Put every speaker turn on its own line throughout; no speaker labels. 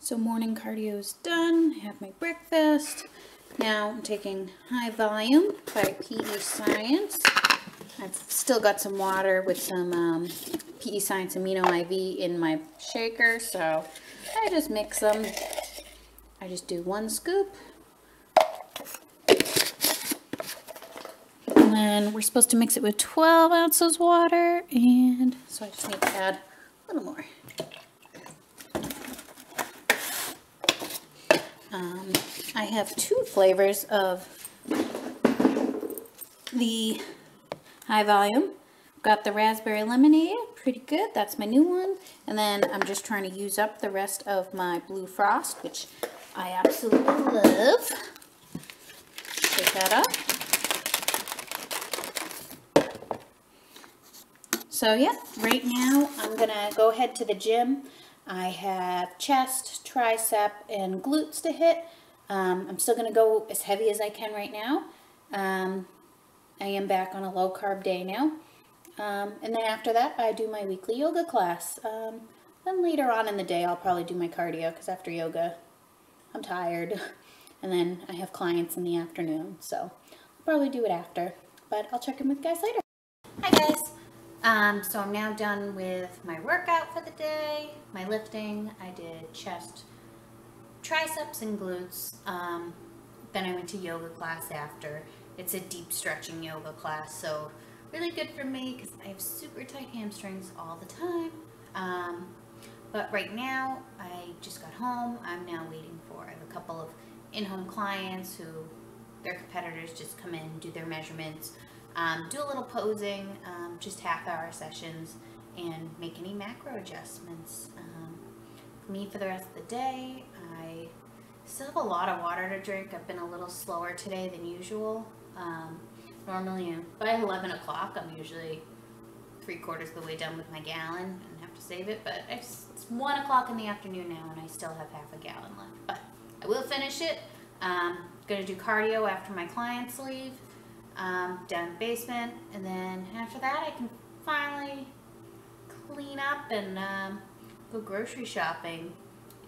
So morning cardio is done. I have my breakfast. Now I'm taking High Volume by PE Science. I've still got some water with some PE Science Amino IV in my shaker, so I just mix them. I just do 1 scoop. And then we're supposed to mix it with 12 ounces water, and so I just need to add a little more. I have 2 flavors of the High Volume. Got the raspberry lemonade, pretty good, that's my new one. And then I'm just trying to use up the rest of my blue frost, which I absolutely love. Take that up. So yeah, right now I'm gonna go ahead to the gym. I have chest, tricep, and glutes to hit. I'm still going to go as heavy as I can right now. I am back on a low carb day now. And then after that, I do my weekly yoga class. Then later on in the day, I'll probably do my cardio because after yoga, I'm tired. And then I have clients in the afternoon, so I'll probably do it after. But I'll check in with you guys later. Hi guys. So I'm now done with my workout for the day, my lifting. I did chest, triceps, and glutes. Then I went to yoga class after. It's a deep stretching yoga class, so really good for me because I have super tight hamstrings all the time. But right now, I just got home. I'm now waiting for, I have a couple of in-home clients who, their competitors just come in, do their measurements, do a little posing, just half-hour sessions, and make any macro adjustments. For me, for the rest of the day, I still have a lot of water to drink. I've been a little slower today than usual. Normally, by 11 o'clock, I'm usually 3/4 of the way done with my gallon and have to save it, but it's 1 o'clock in the afternoon now, and I still have half a gallon left, but I will finish it. Gonna do cardio after my clients leave. Down in the basement, and then after that I can finally clean up and go grocery shopping.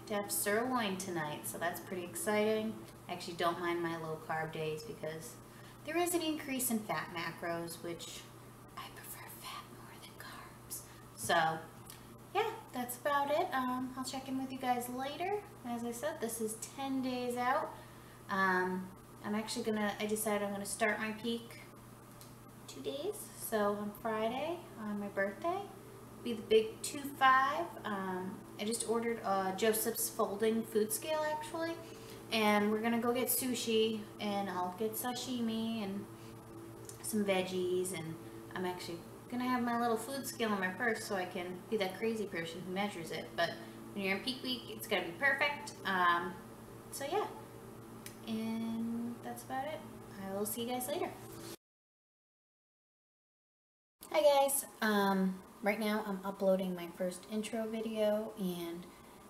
To have sirloin tonight, so that's pretty exciting. I actually don't mind my low carb days because there is an increase in fat macros, which I prefer fat more than carbs. So yeah, that's about it. I'll check in with you guys later. As I said, this is 10 days out. I'm actually I decided I'm gonna start my peak 2 days. So on Friday, on my birthday, be the big 2.5. I just ordered Joseph's folding food scale actually, and we're gonna go get sushi, and I'll get sashimi and some veggies, and I'm actually gonna have my little food scale in my purse so I can be that crazy person who measures it. But when you're in peak week, it's gotta be perfect. So yeah. And that's about it. I will see you guys later. Hi guys. Right now I'm uploading my first intro video, and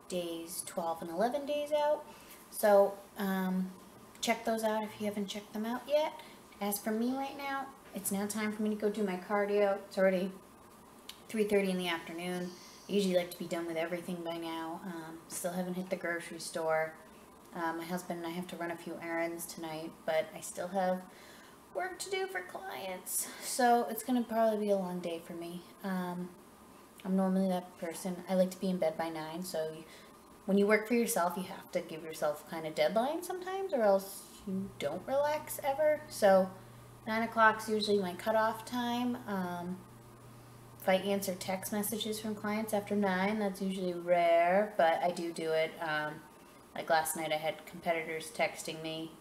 days 12 and 11 days out. So check those out if you haven't checked them out yet. As for me right now, it's now time for me to go do my cardio. It's already 3:30 in the afternoon. I usually like to be done with everything by now. Still haven't hit the grocery store. My husband and I have to run a few errands tonight, but I still have work to do for clients, so it's going to probably be a long day for me. I'm normally that person. I like to be in bed by 9, so when you work for yourself, you have to give yourself kind of deadline sometimes, or else you don't relax ever. So 9 o'clock is usually my cutoff time. If I answer text messages from clients after 9, that's usually rare, but I do it. Like last night I had competitors texting me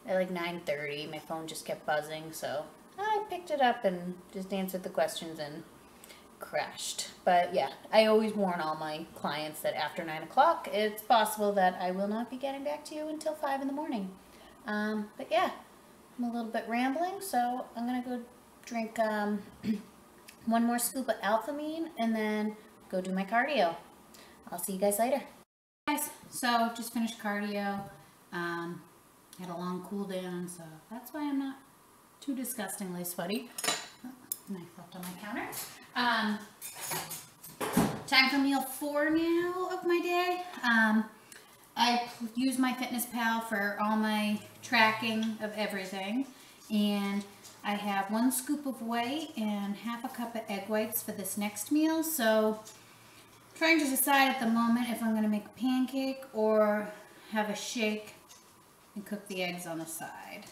at like 9:30. My phone just kept buzzing, so I picked it up and just answered the questions and crashed. But yeah, I always warn all my clients that after 9 o'clock, it's possible that I will not be getting back to you until 5 in the morning. But yeah, I'm a little bit rambling, so I'm gonna go drink 1 more scoop of alphamine and then go do my cardio. I'll see you guys later. Guys, so just finished cardio. Had a long cool down, so that's why I'm not too disgustingly sweaty. Oh, knife left on my counter. Time for meal 4 now of my day. I use MyFitnessPal for all my tracking of everything, and I have 1 scoop of whey and half a cup of egg whites for this next meal. So I'm trying to decide at the moment if I'm going to make a pancake or have a shake and cook the eggs on the side.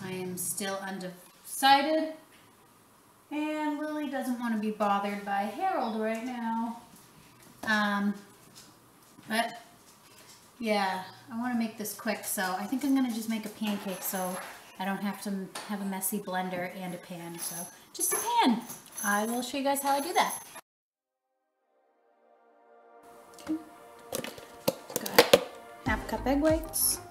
I am still undecided, and Lily doesn't want to be bothered by Harold right now. But yeah, I want to make this quick, so I think I'm going to just make a pancake so I don't have to have a messy blender and a pan. So just a pan. I will show you guys how I do that. Okay. Got half a cup egg whites.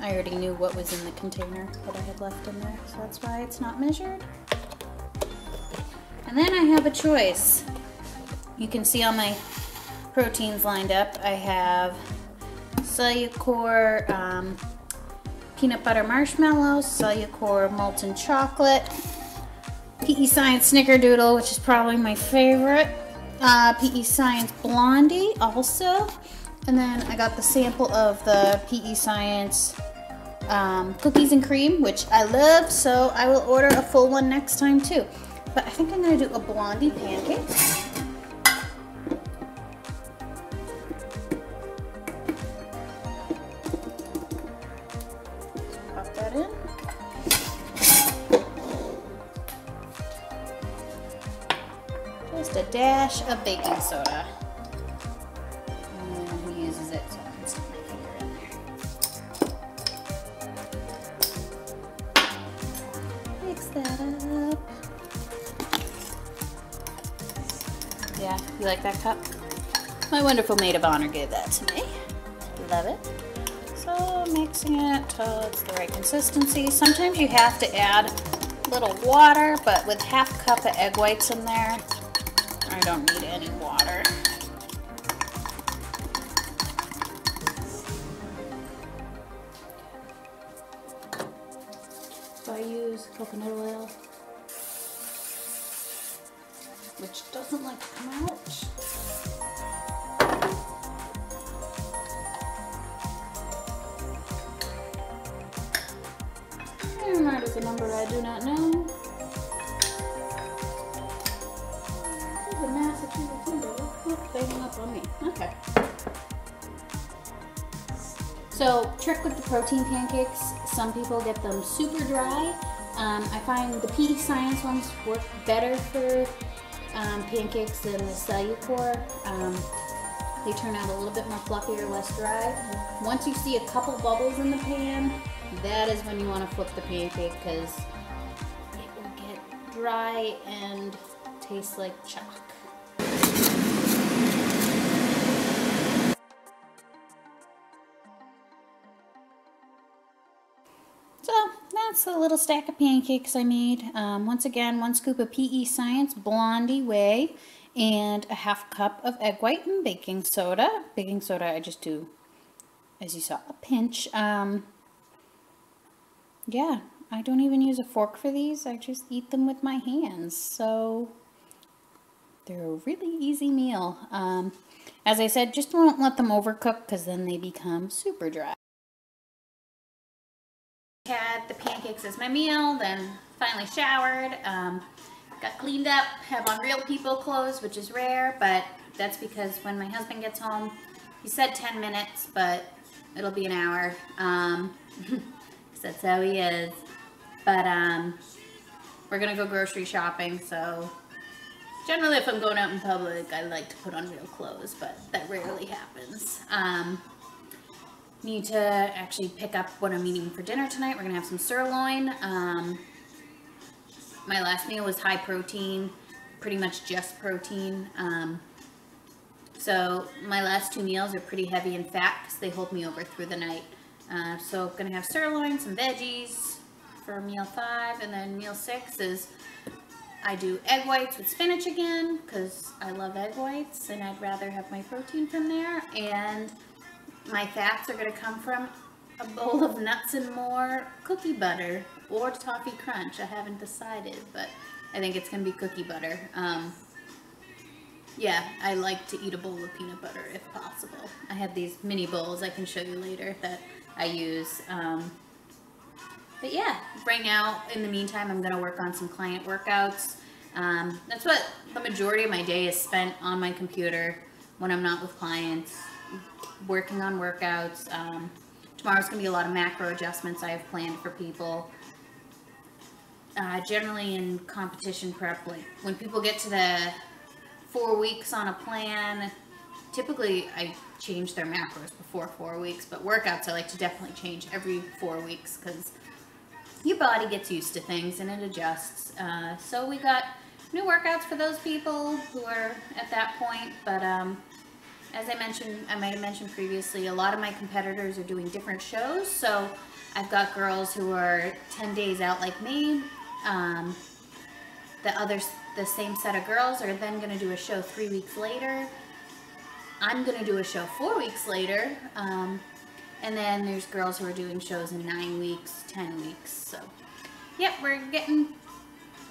I already knew what was in the container that I had left in there, so that's why it's not measured. And then I have a choice. You can see all my proteins lined up. I have Cellucor peanut butter marshmallows, Cellucor molten chocolate, PE Science Snickerdoodle, which is probably my favorite, PE Science Blondie also, and then I got the sample of the PE Science cookies and cream, which I love, so I will order a full one next time too. But I think I'm going to do a Blondie pancake. Pop that in. Just a dash of baking soda. I don't know who uses it, so I can stick my finger in there. Mix that up. Yeah, you like that cup? My wonderful maid of honor gave that to me. Love it. So mixing it till it's the right consistency. Sometimes you have to add a little water, but with half a cup of egg whites in there, I don't need any water. So I use coconut oil, which doesn't like to come out. And that is a number I do not know. There's a Massachusetts number. Look, they hung up on me. Okay. So, trick with the protein pancakes. Some people get them super dry. I find the PE Science ones work better for pancakes than the Cellucor. They turn out a little bit more fluffy or less dry. Once you see a couple bubbles in the pan, that is when you want to flip the pancake, because it will get dry and taste like chalk. So that's the little stack of pancakes I made. Once again, 1 scoop of PE Science Blondie whey and a half cup of egg white and baking soda. Baking soda I just do, as you saw, a pinch. Yeah, I don't even use a fork for these. I just eat them with my hands. So they're a really easy meal. As I said, just don't let them overcook, because then they become super dry. Had the pancakes as my meal, then finally showered, got cleaned up, have on Real People clothes, which is rare, but that's because when my husband gets home, he said 10 minutes, but it'll be an hour, because that's how he is. But we're gonna go grocery shopping, so generally if I'm going out in public, I like to put on real clothes, but that rarely happens. Need to actually pick up what I'm eating for dinner tonight. We're gonna have some sirloin. My last meal was high protein, pretty much just protein. So my last 2 meals are pretty heavy in fat because they hold me over through the night. So gonna have sirloin, some veggies for meal 5, and then meal 6 is I do egg whites with spinach again because I love egg whites and I'd rather have my protein from there. And my fats are going to come from a bowl of nuts and more cookie butter or toffee crunch. I haven't decided, but I think it's going to be cookie butter. Yeah, I like to eat a bowl of peanut butter if possible. I have these mini bowls I can show you later that I use. But yeah, right now, in the meantime, I'm going to work on some client workouts. That's what the majority of my day is spent on my computer when I'm not with clients, working on workouts. Tomorrow's going to be a lot of macro adjustments I have planned for people. Generally in competition prep, like when people get to the 4 weeks on a plan, typically I change their macros before 4 weeks, but workouts I like to definitely change every 4 weeks because your body gets used to things and it adjusts. So we got new workouts for those people who are at that point, but as I mentioned, I might have mentioned previously, a lot of my competitors are doing different shows, so I've got girls who are 10 days out like me. The same set of girls are then going to do a show 3 weeks later. I'm going to do a show 4 weeks later. And then there's girls who are doing shows in 9 weeks, 10 weeks. So, yep, we're getting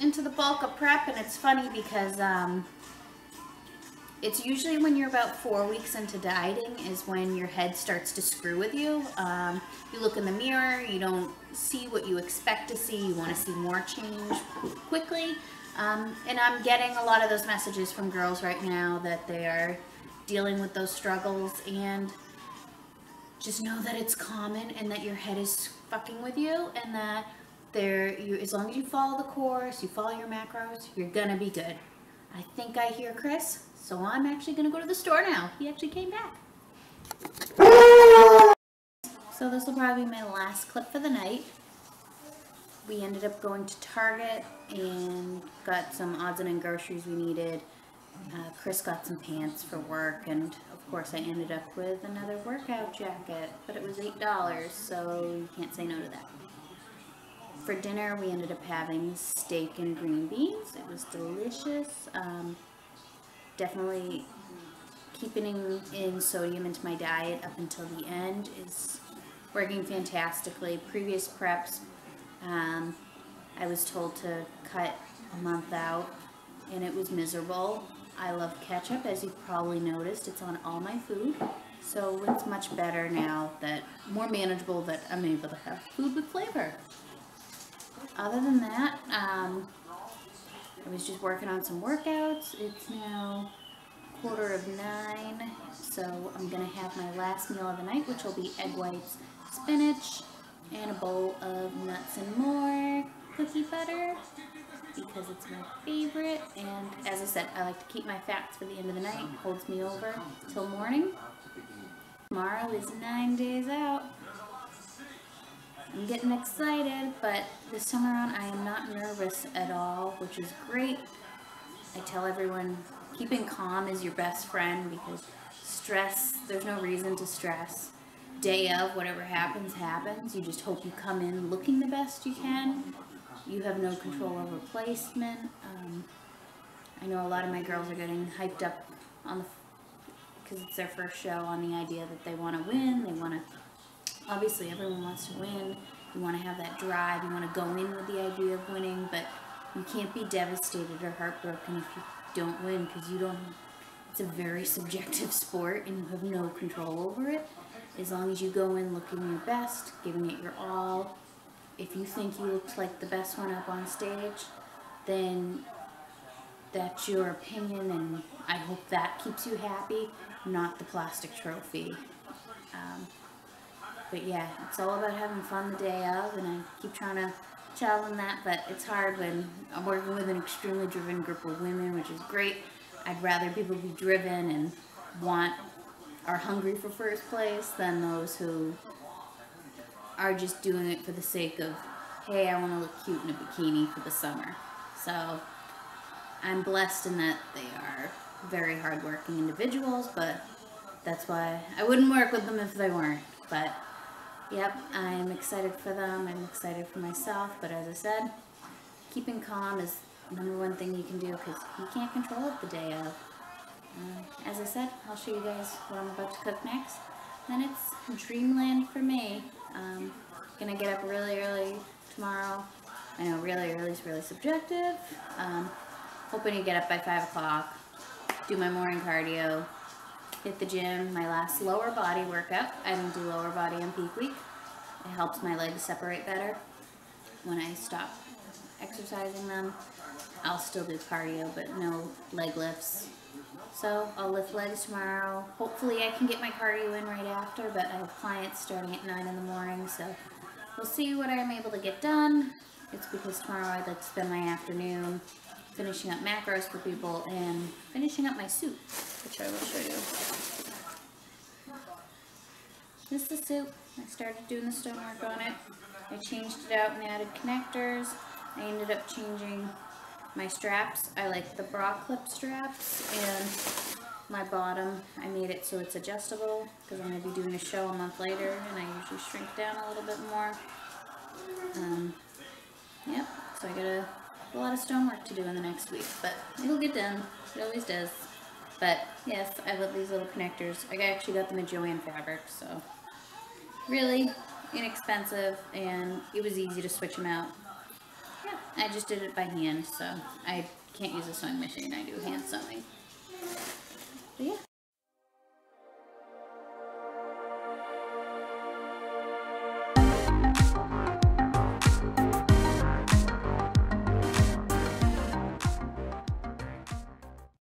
into the bulk of prep, and it's funny because it's usually when you're about 4 weeks into dieting is when your head starts to screw with you. You look in the mirror, you don't see what you expect to see, you want to see more change quickly. And I'm getting a lot of those messages from girls right now that they are dealing with those struggles, and just know that it's common and that your head is fucking with you, and that as long as you follow the course, you follow your macros, you're gonna be good. I think I hear Chris, so I'm actually gonna go to the store now. He actually came back. So this will probably be my last clip for the night. We ended up going to Target and got some odds and end groceries we needed. Chris got some pants for work, and of course I ended up with another workout jacket, but it was $8, so you can't say no to that. For dinner we ended up having steak and green beans. It was delicious. Definitely keeping in sodium into my diet up until the end is working fantastically. Previous preps, I was told to cut a month out, and it was miserable. I love ketchup, as you've probably noticed. It's on all my food, so it's much better now, that more manageable, that I'm able to have food with flavor. Other than that, I was just working on some workouts. It's now 8:45, so I'm gonna have my last meal of the night, which will be egg whites, spinach, and a bowl of nuts and more cookie butter, because it's my favorite. And as I said, I like to keep my fats for the end of the night. It holds me over till morning. Tomorrow is 9 days out. I'm getting excited, but this time around I am not nervous at all, which is great. I tell everyone, keeping calm is your best friend, because stress, there's no reason to stress. Day of, whatever happens, happens. You just hope you come in looking the best you can. You have no control over placement. I know a lot of my girls are getting hyped up on because it's their first show, on the idea that they want to win. They want to, obviously everyone wants to win. You want to have that drive. You want to go in with the idea of winning, but you can't be devastated or heartbroken if you don't win, because it's a very subjective sport and you have no control over it. As long as you go in looking your best, giving it your all, if you think you looked like the best one up on stage, then that's your opinion, and I hope that keeps you happy, not the plastic trophy. But yeah, it's all about having fun the day of, and I keep trying to challenge that, but it's hard when I'm working with an extremely driven group of women, which is great. I'd rather people be driven and are hungry for first place than those who are just doing it for the sake of, hey, I want to look cute in a bikini for the summer. So I'm blessed in that they are very hardworking individuals, but that's why I wouldn't work with them if they weren't. But yep, I'm excited for them. I'm excited for myself. But as I said, keeping calm is the #1 thing you can do, because you can't control it the day of. As I said, I'll show you guys what I'm about to cook next. Then it's dreamland for me. Gonna get up really early tomorrow. I know really early is really subjective. Hoping to get up by 5 o'clock. do my morning cardio, hit the gym, my last lower body workout. I don't do lower body on peak week. It helps my legs separate better when I stop exercising them. I'll still do cardio, but no leg lifts. So I'll lift legs tomorrow. Hopefully I can get my cardio in right after, but I have clients starting at 9 in the morning, so we'll see what I'm able to get done. It's because tomorrow I'd like to spend my afternoon finishing up macros for people and finishing up my soup, which I will show you. This is the soup. I started doing the stonework on it. I changed it out and added connectors. I ended up changing my straps. I like the bra clip straps, and my bottom, I made it so it's adjustable because I'm going to be doing a show a month later, and I usually shrink down a little bit more. Yep, so I got a lot of stonework to do in the next week, but it'll get done. It always does. But yes, I love these little connectors. I actually got them in Joann fabric, so really inexpensive, and it was easy to switch them out. Yeah, I just did it by hand, so I can't use a sewing machine. I do hand sewing. But yeah,